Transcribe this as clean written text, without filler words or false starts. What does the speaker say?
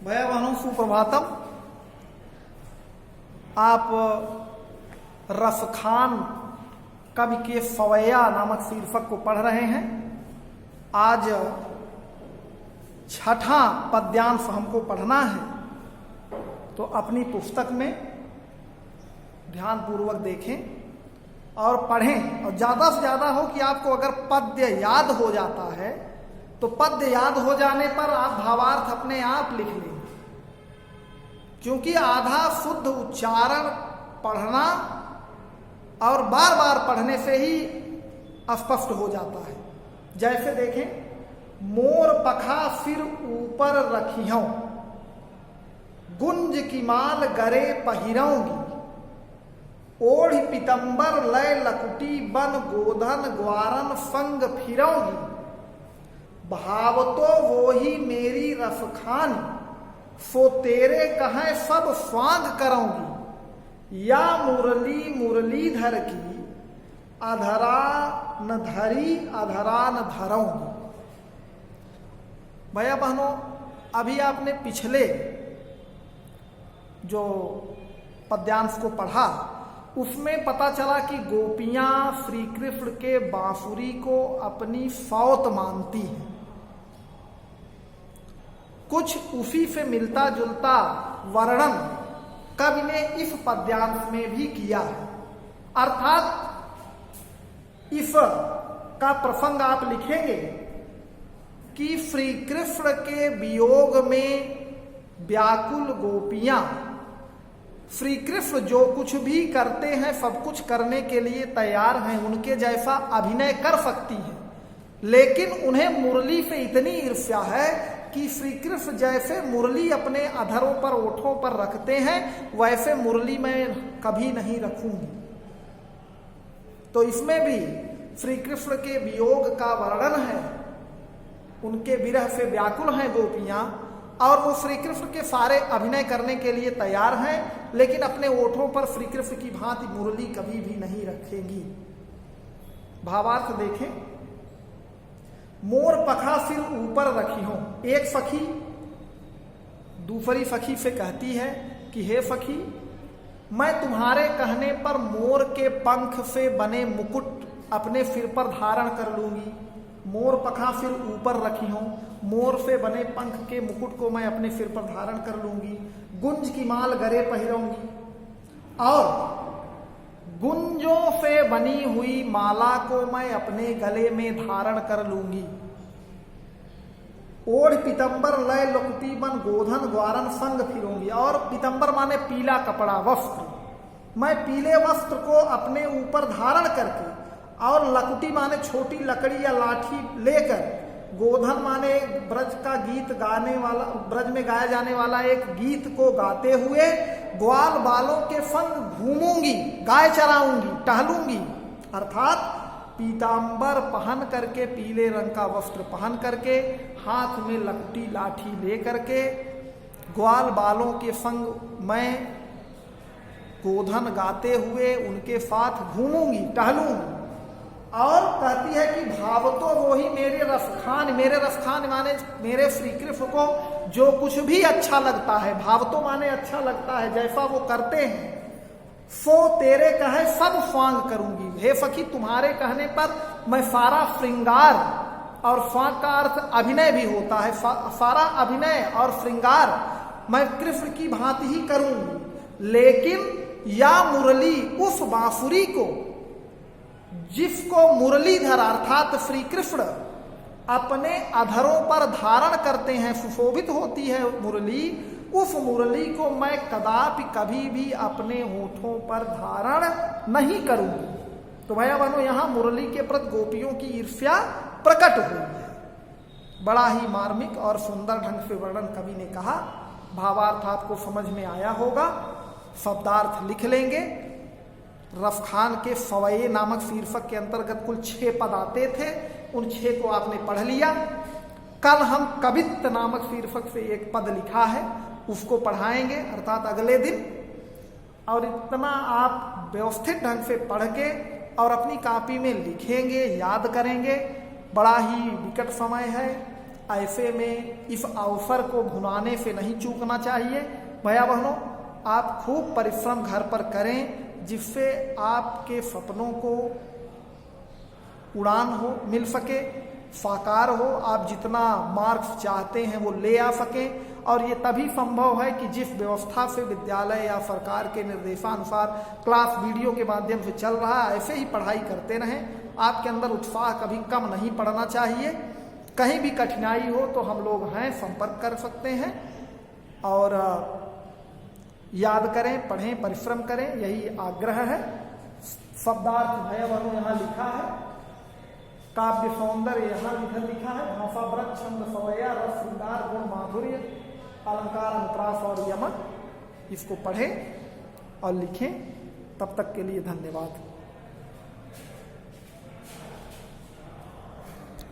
भैया बहनों सुप्रभातम। आप रफखान कवि के फवैया नामक शीर्षक को पढ़ रहे हैं। आज छठा पद्यांश हमको पढ़ना है, तो अपनी पुस्तक में ध्यानपूर्वक देखें और पढ़ें। और ज़्यादा से ज़्यादा हो कि आपको अगर पद्य याद हो जाता है तो पद्य याद हो जाने पर आप भावार्थ अपने आप लिख लेंगे, क्योंकि आधा शुद्ध उच्चारण पढ़ना और बार बार पढ़ने से ही स्पष्ट हो जाता है। जैसे देखें, मोर पखा सिर ऊपर रखियों, गुंज की माल गरे पहिरऊंगी, ओढ़ पितंबर लय लकुटी बन गोधन ग्वारन संग फिरऊंगी, भाव तो वो ही मेरी रफखान, सो तेरे कहें सब स्वांग करऊंगी, या मुरली मुरलीधर की अधरा न धरी अधरा न धरऊंगी। भैया बहनों, अभी आपने पिछले जो पद्यांश को पढ़ा उसमें पता चला कि गोपियां श्री कृष्ण के बांसुरी को अपनी सौत मानती हैं। कुछ उसी से मिलता जुलता वर्णन कवि ने इस पद्यांश में भी किया है। अर्थात इस का प्रसंग आप लिखेंगे कि श्री कृष्ण के वियोग में व्याकुल गोपियां श्री कृष्ण जो कुछ भी करते हैं सब कुछ करने के लिए तैयार हैं, उनके जैसा अभिनय कर सकती हैं, लेकिन उन्हें मुरली से इतनी ईर्ष्या है कि श्री कृष्ण जैसे मुरली अपने अधरों पर ओठों पर रखते हैं वैसे मुरली मैं कभी नहीं रखूंगी। तो इसमें भी श्री कृष्ण के वियोग का वर्णन है। उनके विरह से व्याकुल हैं गोपियां और वो श्री कृष्ण के सारे अभिनय करने के लिए तैयार हैं, लेकिन अपने ओठों पर श्री कृष्ण की भांति मुरली कभी भी नहीं रखेंगी। भावार्थ देखें, मोर पखा सिर ऊपर रखी हो। एक सखी दूसरी सखी से कहती है कि हे सखी, मैं तुम्हारे कहने पर मोर के पंख से बने मुकुट अपने सिर पर धारण कर लूंगी। मोर पखा सिर ऊपर रखी हो, मोर से बने पंख के मुकुट को मैं अपने सिर पर धारण कर लूंगी। गुंज की माल गरे पहिरऊंगी, और गुंजों से बनी हुई माला को मैं अपने गले में धारण कर लूंगी। ओढ़ पितंबर लय लुकती बन गोधन ग्वारन संग फिरूंगी, और पितंबर माने पीला कपड़ा वस्त्र, मैं पीले वस्त्र को अपने ऊपर धारण करके, और लकुटी माने छोटी लकड़ी या लाठी लेकर, गोधन माने ब्रज का गीत गाने वाला, ब्रज में गाया जाने वाला एक गीत को गाते हुए ग्वाल बालों के संग घूमूंगी, गाय चराऊंगी, टहलूंगी। अर्थात पीतांबर पहन करके, पीले रंग का वस्त्र पहन करके, हाथ में लकुटी लाठी ले करके, ग्वाल बालों के संग मैं गोधन गाते हुए उनके साथ घूमूंगी, टहलूंगी। और कहती है कि भाव तो वो ही मेरे रसखान, मेरे रसखान माने मेरे श्री कृष्ण को जो कुछ भी अच्छा लगता है, भाव तो माने अच्छा लगता है, जैसा वो करते हैं, सो तेरे कहे सब स्वांग करूंगी। हे सखी, तुम्हारे कहने पर मैं सारा श्रृंगार, और स्वांग का अर्थ अभिनय भी होता है, सारा अभिनय और श्रृंगार मैं कृष्ण की भांति ही करूंगी। लेकिन या मुरली, उस बांसुरी को जिसको मुरलीधर अर्थात श्री कृष्ण अपने अधरों पर धारण करते हैं, सुशोभित होती है मुरली, उस मुरली को मैं कदापि कभी भी अपने होठों पर धारण नहीं करूंगी। तो भैया बहनों, यहां मुरली के प्रति गोपियों की ईर्ष्या प्रकट हुई है। बड़ा ही मार्मिक और सुंदर ढंग से वर्णन कवि ने कहा। भावार्थ आपको समझ में आया होगा, शब्दार्थ लिख लेंगे। रफखान के फवैये नामक शीर्षक के अंतर्गत कुल 6 पद आते थे, उन 6 को आपने पढ़ लिया। कल हम कवित्त नामक शीर्षक से एक पद लिखा है, उसको पढ़ाएंगे, अर्थात अगले दिन। और इतना आप व्यवस्थित ढंग से पढ़ के और अपनी कॉपी में लिखेंगे, याद करेंगे। बड़ा ही विकट समय है, ऐसे में इस अवसर को भुनाने से नहीं चूकना चाहिए। भैया बहनों, आप खूब परिश्रम घर पर करें जिससे आपके सपनों को उड़ान हो मिल सके, साकार हो, आप जितना मार्क्स चाहते हैं वो ले आ सकें। और ये तभी संभव है कि जिस व्यवस्था से विद्यालय या सरकार के निर्देशानुसार क्लास वीडियो के माध्यम से चल रहा है, ऐसे ही पढ़ाई करते रहें। आपके अंदर उत्साह कभी कम नहीं पड़ना चाहिए। कहीं भी कठिनाई हो तो हम लोग हैं, संपर्क कर सकते हैं। और याद करें, पढ़ें, परिश्रम करें, यही आग्रह है। शब्दार्थ भैया बहनों यहाँ लिखा है, काव्य सौंदर्य यहाँ लिखा है, भाषा व्रत छंद सवैया रस श्रृंगार गुण माधुर्य अलंकार अनुप्रास और यमन। इसको पढ़ें और लिखें। तब तक के लिए धन्यवाद।